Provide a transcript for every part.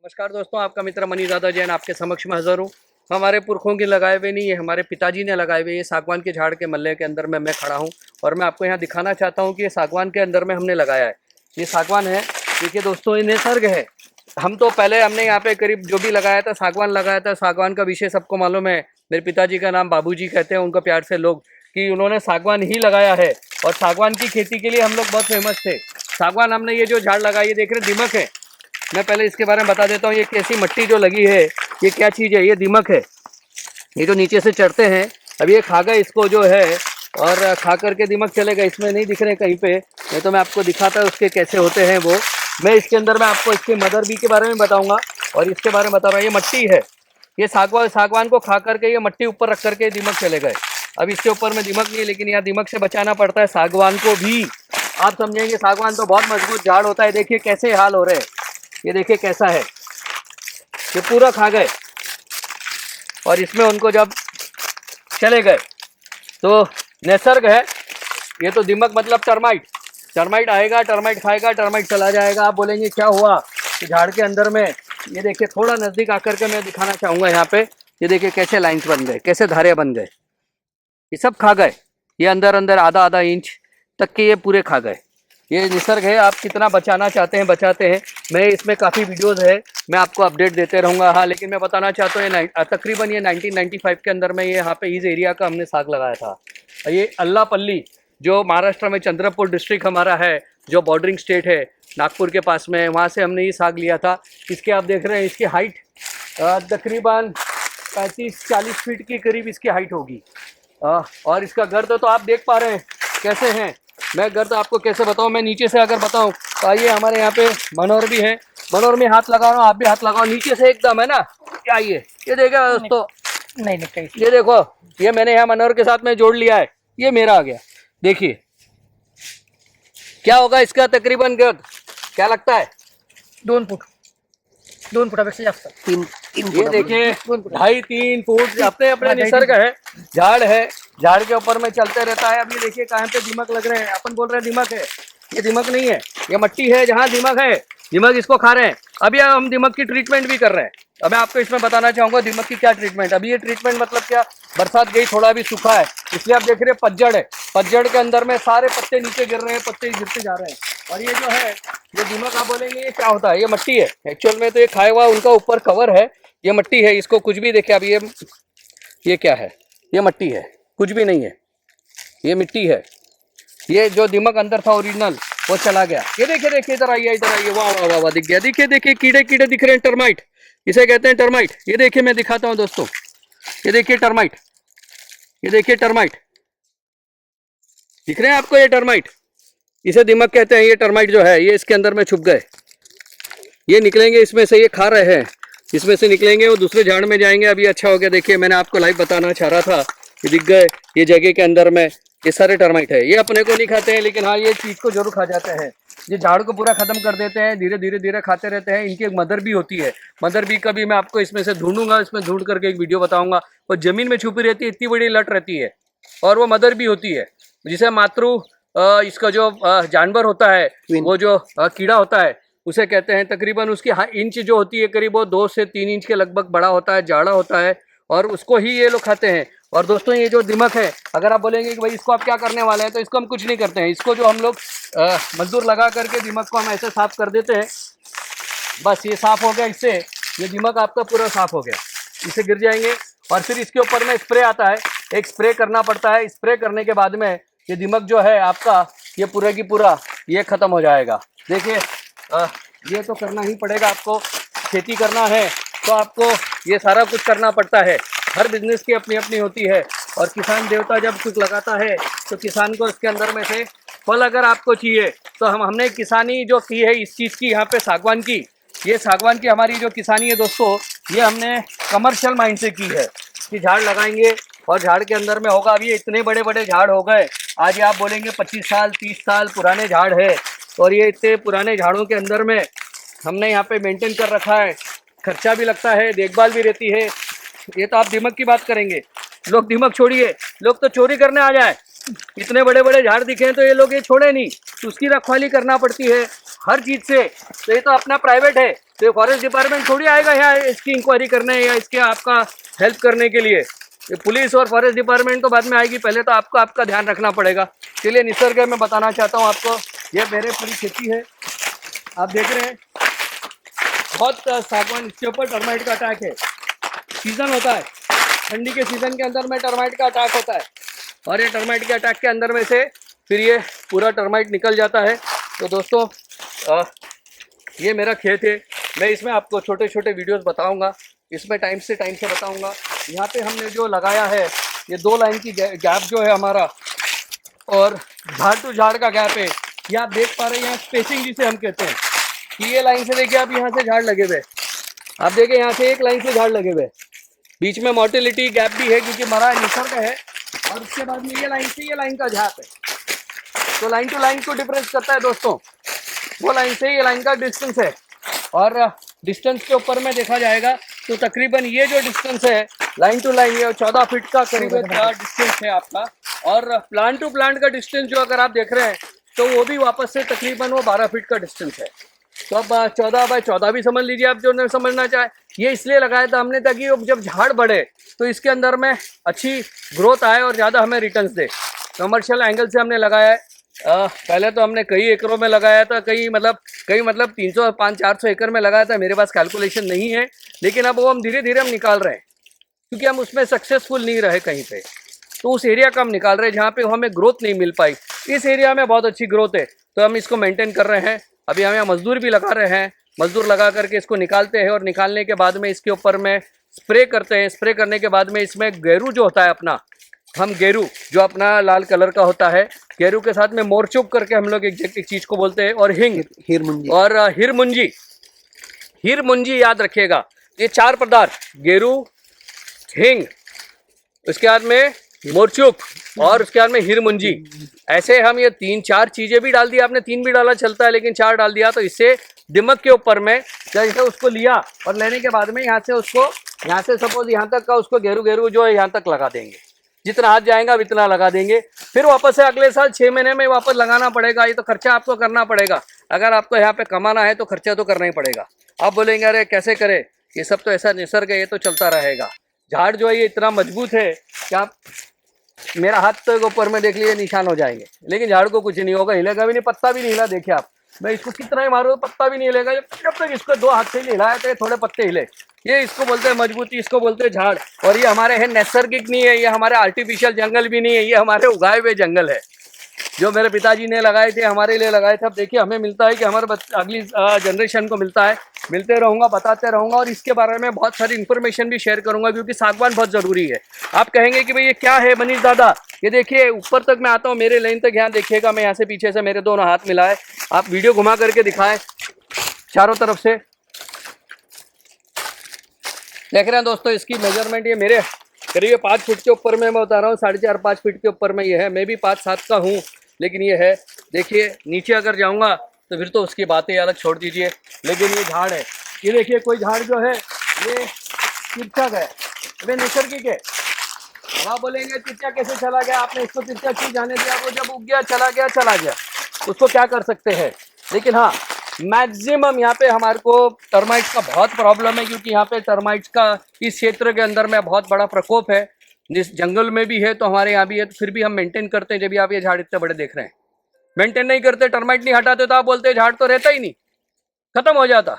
नमस्कार दोस्तों, आपका मित्र मनीज़ादा जैन आपके समक्ष में हाज़िर हूँ। हमारे पुरखों के लगाए हुए नहीं, ये हमारे पिताजी ने लगाए हुए। ये सागवान के झाड़ के मल्ले के अंदर में मैं खड़ा हूँ और मैं आपको यहाँ दिखाना चाहता हूँ कि ये सागवान के अंदर में हमने लगाया है। ये सागवान है, देखिए दोस्तों, ये निसर्ग है। हम तो पहले हमने यहाँ पे करीब जो भी लगाया था सागवान लगाया था। सागवान का विषय सबको मालूम है। मेरे पिताजी का नाम बाबूजी कहते हैं उनको प्यार से लोग, कि उन्होंने सागवान ही लगाया है और सागवान की खेती के लिए हम लोग बहुत फेमस थे। सागवान हमने ये जो झाड़ लगाई, ये देख रहे दीमक है। मैं पहले इसके बारे में बता देता हूँ, ये कैसी मिट्टी जो लगी है, ये क्या चीज़ है। ये दीमक है, ये जो नीचे से चढ़ते हैं। अब ये खा गए इसको जो है, और खा करके दीमक चले गए। इसमें नहीं दिख रहे कहीं पे, नहीं तो मैं आपको दिखाता है उसके कैसे होते हैं वो। मैं इसके अंदर में आपको इसके मदर बी के बारे में बताऊँगा और इसके बारे में बता रहा हूँ। ये मिट्टी है, ये सागवान को खा करके ये मिट्टी ऊपर रख करके दीमक चले गए। अब इसके ऊपर में दीमक नहीं है, लेकिन यहाँ दीमक से बचाना पड़ता है सागवान को भी। आप समझेंगे, सागवान तो बहुत मजबूत झाड़ होता है। देखिए कैसे हाल हो रहे हैं, ये देखिए कैसा है, ये पूरा खा गए और इसमें उनको जब चले गए तो निसर्ग है। ये तो दीमक मतलब टर्माइट आएगा, टर्माइट खाएगा, टर्माइट चला जाएगा। आप बोलेंगे क्या हुआ कि झाड़ के अंदर में। ये देखिए, थोड़ा नज़दीक आकर के मैं दिखाना चाहूँगा यहाँ पे। ये देखिए कैसे लाइन्स बन गए, कैसे धारे बन गए, ये सब खा गए। ये अंदर आधा इंच तक के ये पूरे खा गए। ये निसर्ग है, आप कितना बचाना चाहते हैं बचाते हैं। मैं इसमें काफ़ी वीडियोस है, मैं आपको अपडेट देते रहूँगा। हाँ, लेकिन मैं बताना चाहता हूँ ये तकरीबन ये 1995 के अंदर में ये यहाँ पे इस एरिया का हमने साग लगाया था। ये अल्लापल्ली जो महाराष्ट्र में चंद्रपुर डिस्ट्रिक्ट हमारा है, जो बॉर्डरिंग स्टेट है नागपुर के पास में, वहाँ से हमने ये साग लिया था। इसके आप देख रहे हैं, इसकी हाइट तकरीबन 35-40 फीट के करीब इसकी हाइट होगी। और इसका गर्द तो आप देख पा रहे हैं कैसे हैं। मैं गर्द आपको कैसे बताऊं, मैं नीचे से अगर बताऊं तो आइए, हमारे यहाँ पे मनोहर भी है, मनोहर में हाथ लगा रहा हूँ, आप भी हाथ लगाओ। नीचे से एकदम है ना, आइए ये देखा दोस्तों, नहीं ये देखो, ये मैंने यहाँ मनोहर के साथ में जोड़ लिया है, ये मेरा आ गया। देखिए क्या होगा इसका तकरीबन गर्द, क्या लगता है 2 फुटापेक्षा जास्त, 3 ये देखिए 2.5-3 फुट अपने अपने निसर्ग है। झाड़ है, झाड़ के ऊपर में चलते रहता है। अब ये देखिए कहाँ पे दीमक लग रहे हैं। अपन बोल रहे हैं दीमक है, ये दीमक नहीं है, ये मिट्टी है जहाँ दीमक है। दीमक इसको खा रहे हैं। अभी हम दीमक की ट्रीटमेंट भी कर रहे हैं। अब मैं आपको इसमें बताना चाहूँगा दीमक की क्या ट्रीटमेंट। अभी ये ट्रीटमेंट मतलब क्या, बरसात गई, थोड़ा भी सूखा है, इसलिए आप देख रहे हैं पतझड़ है। पतझड़ के अंदर में सारे पत्ते नीचे गिर रहे हैं, पत्ते गिरते जा रहे हैं। और ये जो है, ये दीमक आप बोलेंगे ये क्या होता है, ये मिट्टी है। एक्चुअल में तो ये खाया हुआ उनका ऊपर कवर है, ये मिट्टी है। इसको कुछ भी देखे, अब ये क्या है, ये मिट्टी है, कुछ भी नहीं है, ये मिट्टी है। ये जो दीमक अंदर था ओरिजिनल, वो चला गया। ये देखिए इधर आइए, वाह वाह वाह वाह, दिख गया। देखिए कीड़े दिख रहे हैं, टर्माइट इसे कहते हैं, टर्माइट। ये देखिए मैं दिखाता हूँ दोस्तों, ये देखिए टर्माइट, ये देखिए टर्माइट दिख रहे हैं आपको, ये टर्माइट, इसे दीमक कहते हैं। ये टर्माइट जो है, ये इसके अंदर में छुप गए, ये निकलेंगे इसमें से, ये खा रहे हैं, इसमें से निकलेंगे, वो दूसरे झाड़ में जाएंगे। अभी अच्छा हो गया, देखिए मैंने आपको लाइव बताना चाह रहा था, ये दिख गए। ये जगह के अंदर में ये सारे टर्माइट है। ये अपने को नहीं खाते हैं, लेकिन हाँ ये चीज़ को जरूर खा जाते हैं। ये झाड़ को पूरा खत्म कर देते हैं, धीरे खाते रहते हैं। इनकी एक मदर भी होती है, मदर बी का भी मैं आपको इसमें से ढूंढूंगा, इसमें ढूंढ करके एक वीडियो बताऊंगा। वो जमीन में छुपी रहती है, इतनी बड़ी लट रहती है, और वो मदर भी होती है, जिसे मातृ इसका जो जानवर होता है, वो जो कीड़ा होता है, उसे कहते हैं। तकरीबन उसकी इंच जो होती है करीब, वो 2 से 3 इंच के लगभग बड़ा होता है, जाड़ा होता है, और उसको ही ये लोग खाते हैं। और दोस्तों ये जो दीमक है, अगर आप बोलेंगे कि भाई इसको आप क्या करने वाले हैं, तो इसको हम कुछ नहीं करते हैं। इसको जो हम लोग मजदूर लगा करके दीमक को हम ऐसे साफ कर देते हैं, बस ये साफ हो गया। इससे ये दीमक आपका पूरा साफ हो गया, इसे गिर जाएंगे। और फिर इसके ऊपर में स्प्रे आता है, एक स्प्रे करना पड़ता है। स्प्रे करने के बाद में ये दीमक जो है आपका, ये पूरा की पूरा ये ख़त्म हो जाएगा। देखिए ये तो करना ही पड़ेगा आपको, खेती करना है तो आपको ये सारा कुछ करना पड़ता है। हर बिजनेस की अपनी अपनी होती है, और किसान देवता जब कुछ लगाता है तो किसान को इसके अंदर में से फल अगर आपको चाहिए, तो हमने किसानी जो की है इस चीज़ की, यहाँ पे सागवान की, ये सागवान की हमारी जो किसानी है दोस्तों, ये हमने कमर्शियल माइंड से की है कि झाड़ लगाएंगे और झाड़ के अंदर में होगा। अभी इतने बड़े बड़े झाड़ हो गए, आज आप बोलेंगे 25 साल 30 साल पुराने झाड़ है, और ये इतने पुराने झाड़ों के अंदर में हमने यहाँ पे मेंटेन कर रखा है। खर्चा भी लगता है, देखभाल भी रहती है। ये तो आप दीमक की बात करेंगे, लोग दीमक छोड़िए, लोग तो चोरी करने आ जाए। इतने बड़े बड़े झाड़ दिखे तो ये लोग ये छोड़े नहीं, तो उसकी रखवाली करना पड़ती है हर चीज़ से। तो ये तो अपना प्राइवेट है, तो फॉरेस्ट डिपार्टमेंट थोड़ी आएगा यहाँ इसकी इंक्वायरी करने या इसके आपका हेल्प करने के लिए। ये पुलिस और फॉरेस्ट डिपार्टमेंट तो बाद में आएगी, पहले तो आपको आपका ध्यान रखना पड़ेगा। चलिए निसर्ग में बताना चाहता हूँ आपको, ये मेरे पूरी खेती है, आप देख रहे हैं बहुत सागवान, इसके ऊपर टर्माइट का अटैक है। सीजन होता है, ठंडी के सीजन के अंदर में टर्माइट का अटैक होता है और ये टर्माइट के अटैक के अंदर में से फिर ये पूरा टर्माइट निकल जाता है। तो दोस्तों ये मेरा खेत है, मैं इसमें आपको छोटे छोटे वीडियोस बताऊंगा, इसमें टाइम से बताऊंगा। यहाँ पे हमने जो लगाया है ये 2 लाइन की गैप जो है हमारा, और झाड़ टू झाड़ का गैप है। ये आप देख पा रहे हैं यहाँ स्पेसिंग जिसे हम कहते हैं कि ये लाइन से देखिए आप यहाँ से झाड़ लगे हुए, आप देखिए यहाँ से एक लाइन से झाड़ लगे हुए, बीच में मोर्टेलिटी गैप भी है क्योंकि मरा निसर्ग है, और उसके बाद में ये लाइन से ये लाइन का झाप है। तो लाइन टू लाइन को डिफरेंस करता है दोस्तों, वो लाइन से ये लाइन का डिस्टेंस है, और डिस्टेंस के ऊपर में देखा जाएगा तो तकरीबन ये जो डिस्टेंस है लाइन टू लाइन ये 14 फीट का करीब डिस्टेंस है आपका। और प्लांट टू प्लांट का डिस्टेंस जो अगर आप देख रहे हैं तो वो भी वापस से तकरीबन वो 12 फीट का डिस्टेंस है। तो अब 14 बाय 14 भी समझ लीजिए आप, जो नहीं समझना चाहे। ये इसलिए लगाया था हमने ताकि जब झाड़ बढ़े तो इसके अंदर में अच्छी ग्रोथ आए और ज़्यादा हमें रिटर्न्स दे। कमर्शियल एंगल से हमने लगाया है। पहले तो हमने कई एकड़ों में लगाया था, कई मतलब 300-400 एकड़ में लगाया था, मेरे पास कैलकुलेशन नहीं है, लेकिन अब वो हम धीरे धीरे हम निकाल रहे हैं क्योंकि हम उसमें सक्सेसफुल नहीं रहे कहीं पे, तो उस एरिया का हम निकाल रहे हैं जहाँ पे हमें ग्रोथ नहीं मिल पाई। इस एरिया में बहुत अच्छी ग्रोथ है तो हम इसको मेंटेन कर रहे हैं। अभी हम यहाँ मजदूर भी लगा रहे हैं, मजदूर लगा करके इसको निकालते हैं और निकालने के बाद में इसके ऊपर में स्प्रे करते हैं। स्प्रे करने के बाद में इसमें गेरू जो होता है अपना, हम गेरू जो अपना लाल कलर का होता है, गेरू के साथ में मोरचुक करके हम लोग एक चीज़ को बोलते हैं, और हिंग, हिरमुंजी याद रखिएगा। ये 4 पदार्थ, गेरू, हिंग, उसके बाद में मोरचुक और उसके बाद में हिरमुंजी, ऐसे हम ये 3-4 चीज़ें भी डाल दिया। आपने 3 भी डाला चलता है, लेकिन 4 डाल दिया तो इससे दिमक के ऊपर में जैसे उसको लिया और लेने के बाद में यहाँ से उसको, यहाँ से सपोज यहाँ तक का उसको गेरू जो है यहाँ तक लगा देंगे, जितना हाथ जाएगा उतना लगा देंगे। फिर वापस से अगले साल 6 महीने में वापस लगाना पड़ेगा। ये तो खर्चा आपको करना पड़ेगा, अगर आपको यहाँ पे कमाना है तो खर्चा तो करना ही पड़ेगा। आप बोलेंगे अरे कैसे करे, ये सब तो ऐसा निसर्ग है, ये तो चलता रहेगा। झाड़ जो है ये इतना मजबूत है कि आप मेरा हाथ तो ऊपर में देख लीजिए निशान हो जाएंगे, लेकिन झाड़ को कुछ नहीं होगा, हिलेगा भी नहीं, पत्ता भी नहीं हिला। देखिए आप, मैं इसको कितना ही मारूँ पत्ता भी नहीं हिलेगा। जब तक इसको 2 हाथ से नहीं हिलाया तो ये थोड़े पत्ते हिले। ये इसको बोलते हैं मजबूती, इसको बोलते हैं झाड़। और ये हमारे है नैसर्गिक नहीं है, ये हमारे आर्टिफिशियल जंगल भी नहीं है, ये हमारे उगाए हुए जंगल है जो मेरे पिताजी ने लगाए थे, हमारे लिए लगाए थे। अब देखिए हमें मिलता है कि हमारे अगली जनरेशन को मिलता है, मिलते रहूँगा, बताते रहूँगा, और इसके बारे में बहुत सारी इन्फॉर्मेशन भी शेयर करूँगा क्योंकि सागवान बहुत ज़रूरी है। आप कहेंगे कि भाई ये क्या है मनीष दादा, ये देखिए ऊपर तक मैं आता हूँ, मेरे लाइन तक यहाँ देखिएगा, मैं यहाँ से पीछे से मेरे दोनों हाथ मिलाए, आप वीडियो घुमा करके दिखाएं चारों तरफ से। देख रहे हैं दोस्तों, इसकी मेजरमेंट ये मेरे करीब 5 फीट के ऊपर में मैं बता रहा हूँ, 4.5-5 फीट के ऊपर में ये है। मैं भी 5-7 का हूँ, लेकिन ये है। देखिए नीचे अगर जाऊँगा तो फिर तो उसकी बातें अलग छोड़ दीजिए, लेकिन ये झाड़ है। ये देखिए कोई झाड़ जो है ये तिरछा है, वे नैसर्गिक है। अब आप बोलेंगे तिरछा कैसे चला गया, आपने इसको तिरछा क्यों जाने दिया, वो जब उग गया चला गया, उसको क्या कर सकते हैं। लेकिन हाँ, मैक्सिमम यहाँ पे हमारे को टर्माइट्स का बहुत प्रॉब्लम है क्योंकि यहाँ पे टर्माइट्स का इस क्षेत्र के अंदर में बहुत बड़ा प्रकोप है। जिस जंगल में भी है तो हमारे यहाँ भी है, तो फिर भी हम मेंटेन करते हैं। जब भी आप ये झाड़ इतने बड़े देख रहे हैं, मेंटेन नहीं करते, टर्माइट नहीं हटाते, तो आप बोलते हैं झाड़ तो रहता ही नहीं, खत्म हो जाता।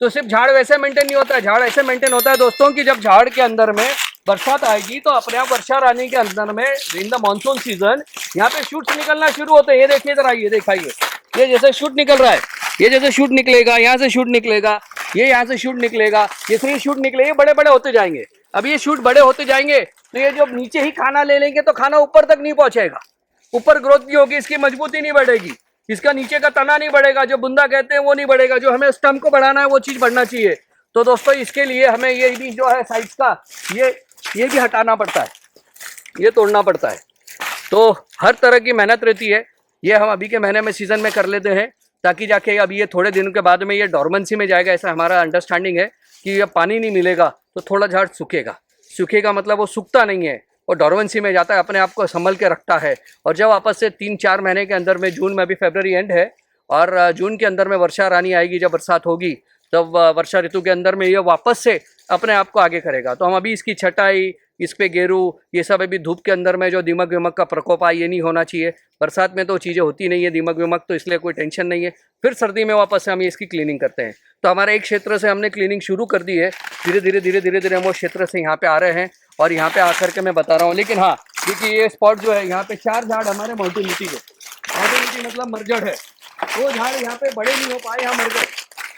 तो सिर्फ झाड़ वैसे मेंटेन नहीं होता है, झाड़ ऐसे मेंटेन होता है दोस्तों कि जब झाड़ के अंदर में बरसात आएगी तो अपने आप वर्षा रानी के अंदर में इन द मानसून सीजन यहाँ पे शूट्स निकलना शुरू होते हैं। ये देखिए इधर आइए, दिखाइए, ये जैसे शूट निकल रहा है, ये जैसे शूट निकलेगा, यहाँ से शूट निकलेगा, ये यहाँ से शूट निकलेगा, ये 3 शूट निकलेंगे, बड़े बड़े होते जाएंगे। अब ये शूट बड़े होते जाएंगे तो ये जो नीचे ही खाना ले लेंगे तो खाना ऊपर तक नहीं पहुंचेगा, ऊपर ग्रोथ नहीं होगी, इसकी मजबूती नहीं बढ़ेगी, इसका नीचे का तना नहीं बढ़ेगा, जो बुंदा कहते हैं वो नहीं बढ़ेगा, जो हमें स्टम्प को बढ़ाना है वो चीज़ बढ़ना चाहिए। तो दोस्तों इसके लिए हमें ये भी जो है साइड्स का ये भी हटाना पड़ता है, ये तोड़ना पड़ता है। तो हर तरह की मेहनत रहती है। ये हम अभी के महीने में सीजन में कर लेते हैं ताकि जाके अभी ये थोड़े दिनों के बाद में ये डॉर्मेंसी में जाएगा, ऐसा हमारा अंडरस्टैंडिंग है कि ये पानी नहीं मिलेगा तो थोड़ा झाड़ सूखेगा मतलब वो सूखता नहीं है, वो डॉर्मेंसी में जाता है, अपने आप को संभल के रखता है। और जब वापस से 3-4 महीने के अंदर में, जून में, अभी फरवरी एंड है और जून के अंदर में वर्षा रानी आएगी, जब बरसात होगी तब वर्षा ऋतु के अंदर में ये वापस से अपने आप को आगे करेगा। तो हम अभी इसकी छटाई, इस पे गेरू, ये सब अभी धूप के अंदर में जो दीमक विमक का प्रकोप आए ये नहीं होना चाहिए। बरसात में तो चीज़ें होती नहीं है दीमक विमक, तो इसलिए कोई टेंशन नहीं है। फिर सर्दी में वापस से हम इसकी क्लीनिंग करते हैं। तो हमारे एक क्षेत्र से हमने क्लीनिंग शुरू कर दी है, धीरे धीरे हम वो क्षेत्र से यहाँ पे आ रहे हैं और यहाँ पे आकर के मैं बता रहा हूँ। लेकिन हाँ, क्योंकि ये स्पॉट जो है यहाँ पे 4 झाड़ हमारे मोर्टिलिटी के, मोर्टिलिटी मतलब मरजड़ है, वो झाड़ यहाँ पे बड़े नहीं हो पाए, यहाँ मर गए।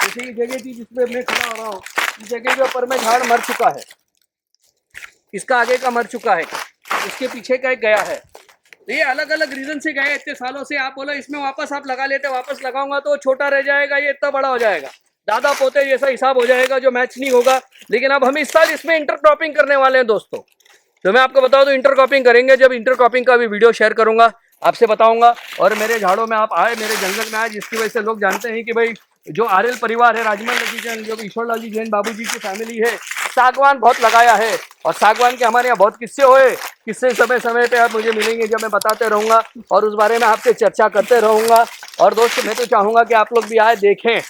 जैसे ये जगह थी जिसपे मैं खड़ा हो रहा हूँ, इस जगह के ऊपर में झाड़ मर चुका है, इसका आगे का मर चुका है, इसके पीछे का एक गया है। तो ये अलग अलग रीजन से गए इतने सालों से। आप बोलो इसमें वापस आप लगा लेते, वापस लगाऊंगा तो छोटा रह जाएगा, ये इतना बड़ा हो जाएगा, दादा पोते जैसा हिसाब हो जाएगा जो मैच नहीं होगा। लेकिन अब हम इस साल इसमें इंटरक्रॉपिंग करने वाले हैं दोस्तों। तो मैं आपको बताऊं तो इंटरक्रॉपिंग करेंगे, जब इंटरक्रॉपिंग का भी वीडियो शेयर करूंगा आपसे बताऊंगा। और मेरे झाड़ों में आप आए, मेरे जंगल में आए, जिसकी वजह से लोग जानते हैं कि भाई जो आरएल परिवार है, राजमल लकी जैन, जो ईश्वरलाल जी जैन बाबू जी की फैमिली है, सागवान बहुत लगाया है। और सागवान के हमारे यहाँ बहुत किस्से हुए, किस्से समय समय पे आप मुझे मिलेंगे जब मैं बताते रहूँगा और उस बारे में आपसे चर्चा करते रहूँगा। और दोस्तों मैं तो चाहूँगा कि आप लोग भी आए, देखें।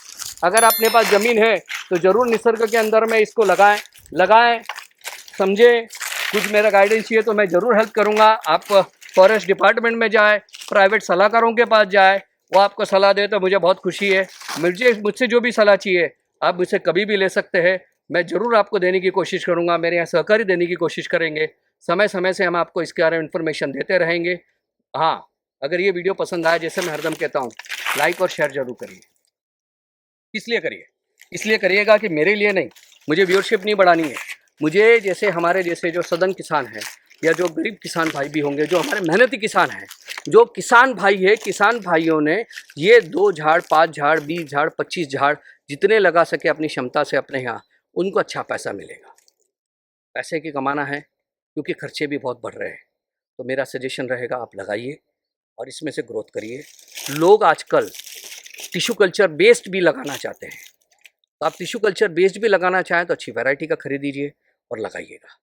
अगर अपने पास ज़मीन है तो ज़रूर निसर्ग के अंदर में इसको लगाएं, समझें। कुछ मेरा गाइडेंस चाहिए तो मैं ज़रूर हेल्प करूँगा। आप फॉरेस्ट डिपार्टमेंट में जाए, प्राइवेट सलाहकारों के पास जाए, वो आपको सलाह दे तो मुझे बहुत खुशी है। मुझसे जो भी सलाह चाहिए आप मुझसे कभी भी ले सकते हैं, मैं ज़रूर आपको देने की कोशिश करूँगा। मेरे यहाँ सहकारी देने की कोशिश करेंगे, समय समय से हम आपको इसके बारे में इन्फॉर्मेशन देते रहेंगे। हाँ, अगर ये वीडियो पसंद आए, जैसे मैं हरदम कहता हूँ, लाइक और शेयर जरूर करिए। इसलिए करिए, इसलिए करिएगा कि मेरे लिए नहीं, मुझे व्यूअरशिप नहीं बढ़ानी है। मुझे जैसे हमारे जैसे जो सदन किसान हैं या जो गरीब किसान भाई भी होंगे, जो हमारे मेहनती किसान हैं, जो किसान भाई है, किसान भाइयों ने ये 2 झाड़, 5 झाड़, 20 झाड़, 25 झाड़ जितने लगा सके अपनी क्षमता से अपने यहाँ, उनको अच्छा पैसा मिलेगा। पैसे की कमाना है क्योंकि खर्चे भी बहुत बढ़ रहे हैं। तो मेरा सजेशन रहेगा आप लगाइए और इसमें से ग्रोथ करिए। लोग आजकल टिश्यू कल्चर बेस्ड भी लगाना चाहते हैं, तो आप टिश्यू कल्चर बेस्ड भी लगाना चाहें तो अच्छी वैरायटी का खरीदीजिए और लगाइएगा।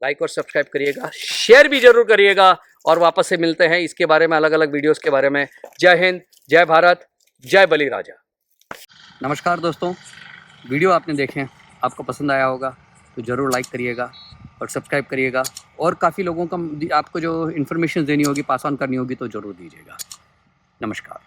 लाइक और सब्सक्राइब करिएगा, शेयर भी जरूर करिएगा। और वापस से मिलते हैं इसके बारे में, अलग अलग वीडियोस के बारे में। जय हिंद, जय भारत, जय बलिराजा। नमस्कार दोस्तों, वीडियो आपने देखे, आपको पसंद आया होगा तो ज़रूर लाइक करिएगा और सब्सक्राइब करिएगा। और काफ़ी लोगों का आपको जो इन्फॉर्मेशन देनी होगी, पास ऑन करनी होगी तो ज़रूर दीजिएगा। नमस्कार।